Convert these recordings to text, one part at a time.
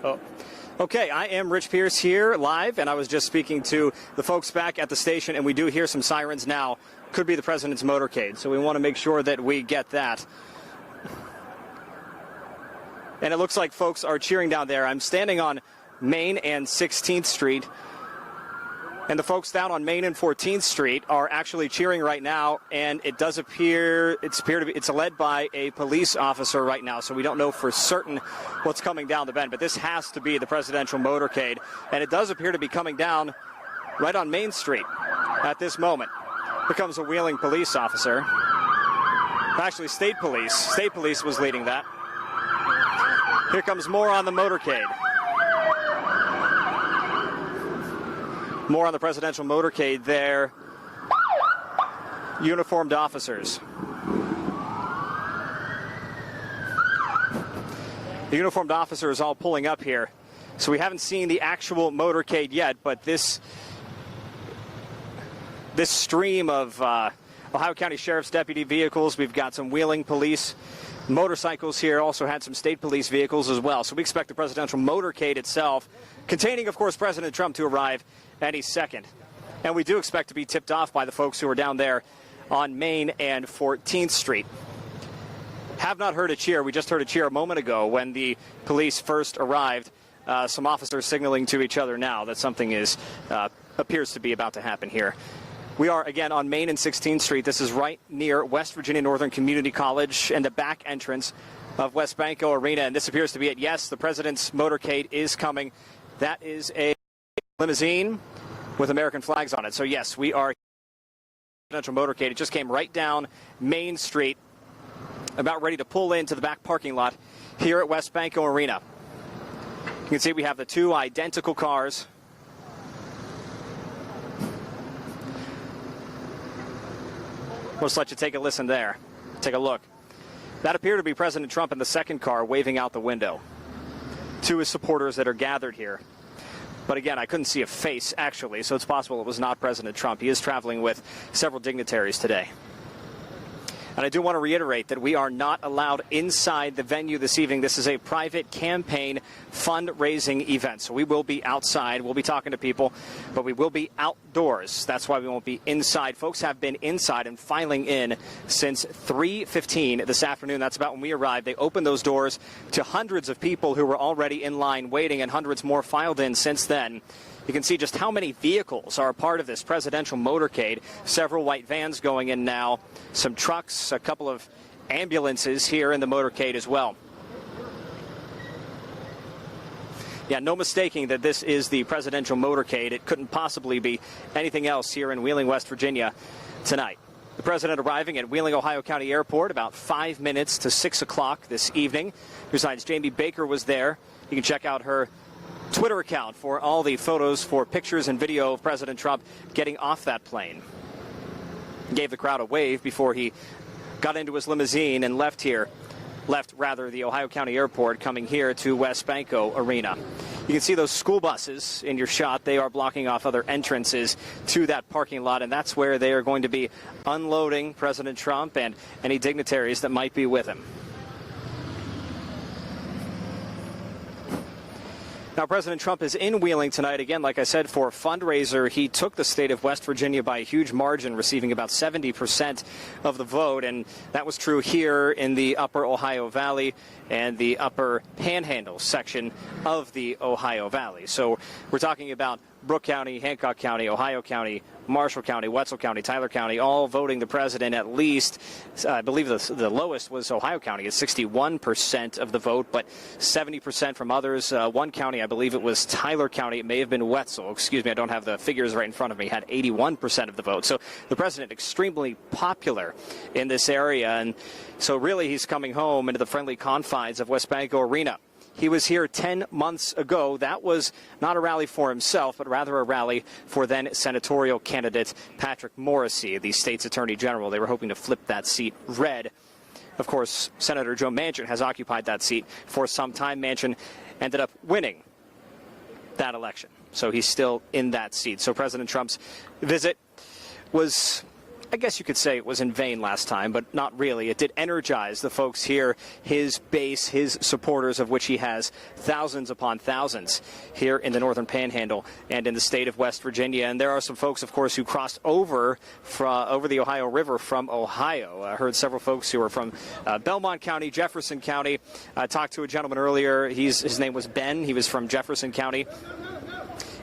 Oh. Okay, I am Rich Pierce here live, and I was just speaking to the folks back at the station, and we do hear some sirens now. Could be the president's motorcade, so we want to make sure that we get that. And it looks like folks are cheering down there. I'm standing on Main and 16th Street, and the folks down on Main and 14th Street are actually cheering right now, and it does appear it's led by a police officer right now, so we don't know for certain what's coming down the bend, but this has to be the presidential motorcade, and it does appear to be coming down right on Main Street at this moment. Here comes a Wheeling police officer. Actually, State Police. State Police was leading that. Here comes more on the motorcade. More on the presidential motorcade there. Uniformed officers. The uniformed officers all pulling up here. So we haven't seen the actual motorcade yet, but this stream of Ohio County Sheriff's deputy vehicles, we've got some Wheeling police motorcycles here, also had some state police vehicles as well. So we expect the presidential motorcade itself, containing, of course, President Trump, to arrive any second. And we do expect to be tipped off by the folks who are down there on Main and 14th Street. Have not heard a cheer. We just heard a cheer a moment ago when the police first arrived. Some officers signaling to each other now that something appears to be about to happen here. We are, again, on Main and 16th Street. This is right near West Virginia Northern Community College and the back entrance of West Banco Arena. And this appears to be it. Yes, the president's motorcade is coming. That is a limousine with American flags on it. So, yes, we are presidential motorcade. It just came right down Main Street, about ready to pull into the back parking lot here at West Banco Arena. You can see we have the two identical cars. We'll just let you take a listen there. Take a look. That appeared to be President Trump in the second car waving out the window to his supporters that are gathered here. But again, I couldn't see a face, actually, so it's possible it was not President Trump. He is traveling with several dignitaries today. And I do want to reiterate that we are not allowed inside the venue this evening. This is a private campaign fundraising event. So we will be outside. We'll be talking to people, but we will be outdoors. That's why we won't be inside. Folks have been inside and filing in since 3:15 this afternoon. That's about when we arrived. They opened those doors to hundreds of people who were already in line waiting, and hundreds more filed in since then. You can see just how many vehicles are a part of this presidential motorcade. Several white vans going in now, some trucks, a couple of ambulances here in the motorcade as well. Yeah, no mistaking that this is the presidential motorcade. It couldn't possibly be anything else here in Wheeling, West Virginia tonight. The president arriving at Wheeling, Ohio County Airport about 5 minutes to 6 o'clock this evening. Besides, Jamie Baker was there. You can check out her Twitter account for all the photos, for pictures and video of President Trump getting off that plane. Gave the crowd a wave before he got into his limousine and left the Ohio County Airport, coming here to West Banco Arena. You can see those school buses in your shot. They are blocking off other entrances to that parking lot, and that's where they are going to be unloading President Trump and any dignitaries that might be with him. Now, President Trump is in Wheeling tonight, again, like I said, for a fundraiser. He took the state of West Virginia by a huge margin, receiving about 70% of the vote, and that was true here in the upper Ohio Valley and the upper Panhandle section of the Ohio Valley. So we're talking about Brooke County, Hancock County, Ohio County, Marshall County, Wetzel County, Tyler County, all voting the president at least. I believe the lowest was Ohio County at 61% of the vote, but 70% from others. One county, I believe it was Tyler County, it may have been Wetzel, excuse me, I don't have the figures right in front of me, had 81% of the vote. So the president extremely popular in this area, and so really he's coming home into the friendly confines of West Banco Arena. He was here 10 months ago. That was not a rally for himself, but rather a rally for then senatorial candidate Patrick Morrisey, the state's attorney general. They were hoping to flip that seat red. Of course, Senator Joe Manchin has occupied that seat for some time. Manchin ended up winning that election, so he's still in that seat. So President Trump's visit was I guess you could say it was in vain last time, but not really. It did energize the folks here, his base, his supporters, of which he has thousands upon thousands here in the Northern Panhandle and in the state of West Virginia. And there are some folks, of course, who crossed over the Ohio River from Ohio. I heard several folks who are from Belmont County, Jefferson County. I talked to a gentleman earlier. His name was Ben. He was from Jefferson County.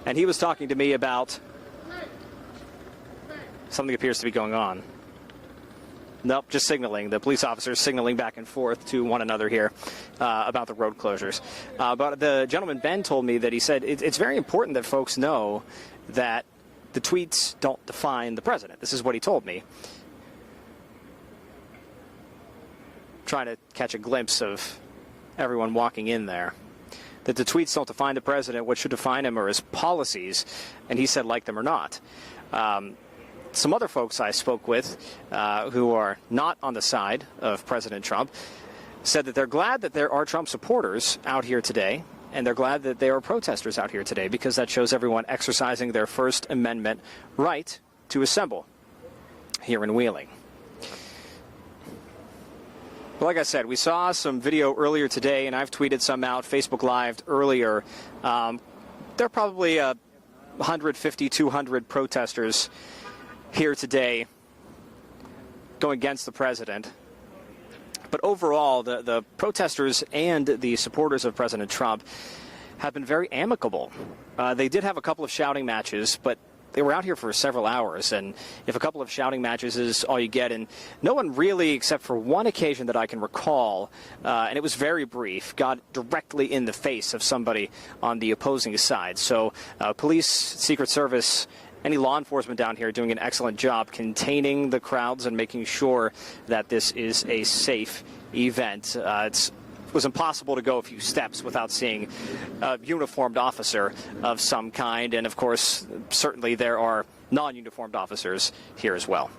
And he was talking to me about something appears to be going on. Nope, just signaling. The police officers signaling back and forth to one another here about the road closures. But the gentleman, Ben, told me that he said it's very important that folks know that the tweets don't define the president. This is what he told me. Trying to catch a glimpse of everyone walking in there. That the tweets don't define the president. What should define him are his policies. And he said, like them or not. Some other folks I spoke with who are not on the side of President Trump said that they're glad that there are Trump supporters out here today, and they're glad that there are protesters out here today because that shows everyone exercising their First Amendment right to assemble here in Wheeling. Well, like I said, we saw some video earlier today, and I've tweeted some out, Facebook Lived earlier. There are probably 150, 200 protesters here today going against the president. But overall, the protesters and the supporters of President Trump have been very amicable. They did have a couple of shouting matches, but they were out here for several hours. And if a couple of shouting matches is all you get, and no one really, except for one occasion that I can recall, and it was very brief, got directly in the face of somebody on the opposing side. So police, Secret Service, any law enforcement down here doing an excellent job containing the crowds and making sure that this is a safe event. It was impossible to go a few steps without seeing a uniformed officer of some kind. And, of course, certainly there are non-uniformed officers here as well.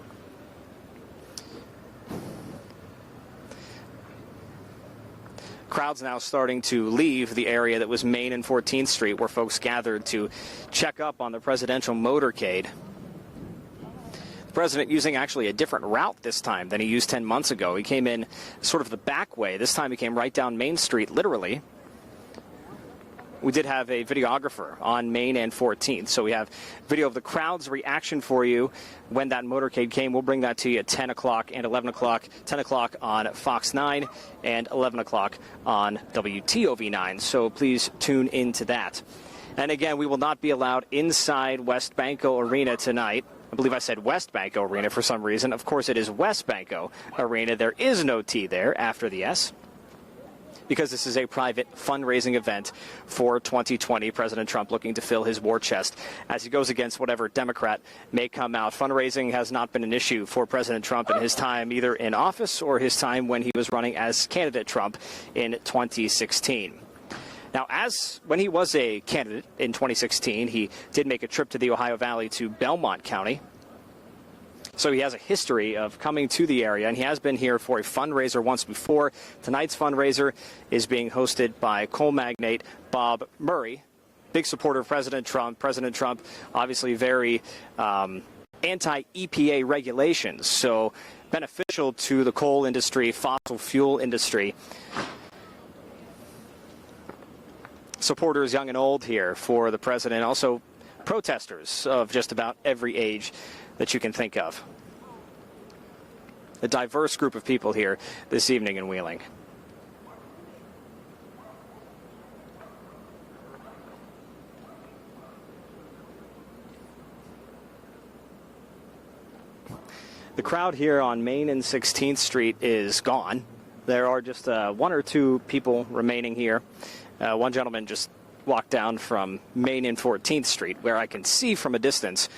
Crowds now starting to leave the area that was Main and 14th Street, where folks gathered to check up on the presidential motorcade. The president using actually a different route this time than he used 10 months ago. He came in sort of the back way. This time he came right down Main Street, literally. We did have a videographer on Main and 14th, so we have video of the crowd's reaction for you when that motorcade came. We'll bring that to you at 10 o'clock and 11 o'clock, 10 o'clock on Fox 9 and 11 o'clock on WTOV9, so please tune into that. And again, we will not be allowed inside West Banco Arena tonight. I believe I said West Banco Arena for some reason. Of course, it is West Banco Arena. There is no T there after the S, because this is a private fundraising event for 2020. President Trump looking to fill his war chest as he goes against whatever Democrat may come out. Fundraising has not been an issue for President Trump in his time, either in office or his time when he was running as candidate Trump in 2016. Now, when he was a candidate in 2016, he did make a trip to the Ohio Valley to Belmont County. So he has a history of coming to the area, and he has been here for a fundraiser once before. Tonight's fundraiser is being hosted by coal magnate Bob Murray, big supporter of President Trump. President Trump, obviously very anti-EPA regulations, so beneficial to the coal industry, fossil fuel industry. Supporters young and old here for the president, also protesters of just about every age that you can think of. A diverse group of people here this evening in Wheeling. The crowd here on Main and 16th Street is gone. There are just one or two people remaining here. One gentleman just walked down from Main and 14th Street, where I can see from a distance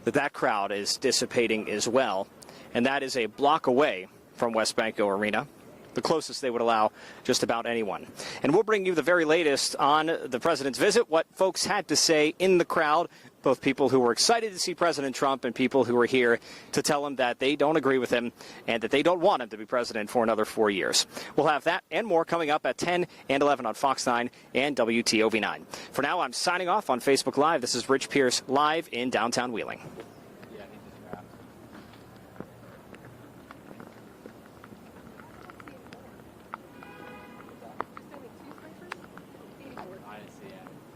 that crowd is dissipating as well. And that is a block away from West Banco Arena, the closest they would allow just about anyone. And we'll bring you the very latest on the president's visit, what folks had to say in the crowd, both people who were excited to see President Trump and people who were here to tell him that they don't agree with him and that they don't want him to be president for another 4 years. We'll have that and more coming up at 10 and 11 on Fox 9 and WTOV9. For now, I'm signing off on Facebook Live. This is Rich Pierce live in downtown Wheeling. I see. Yeah.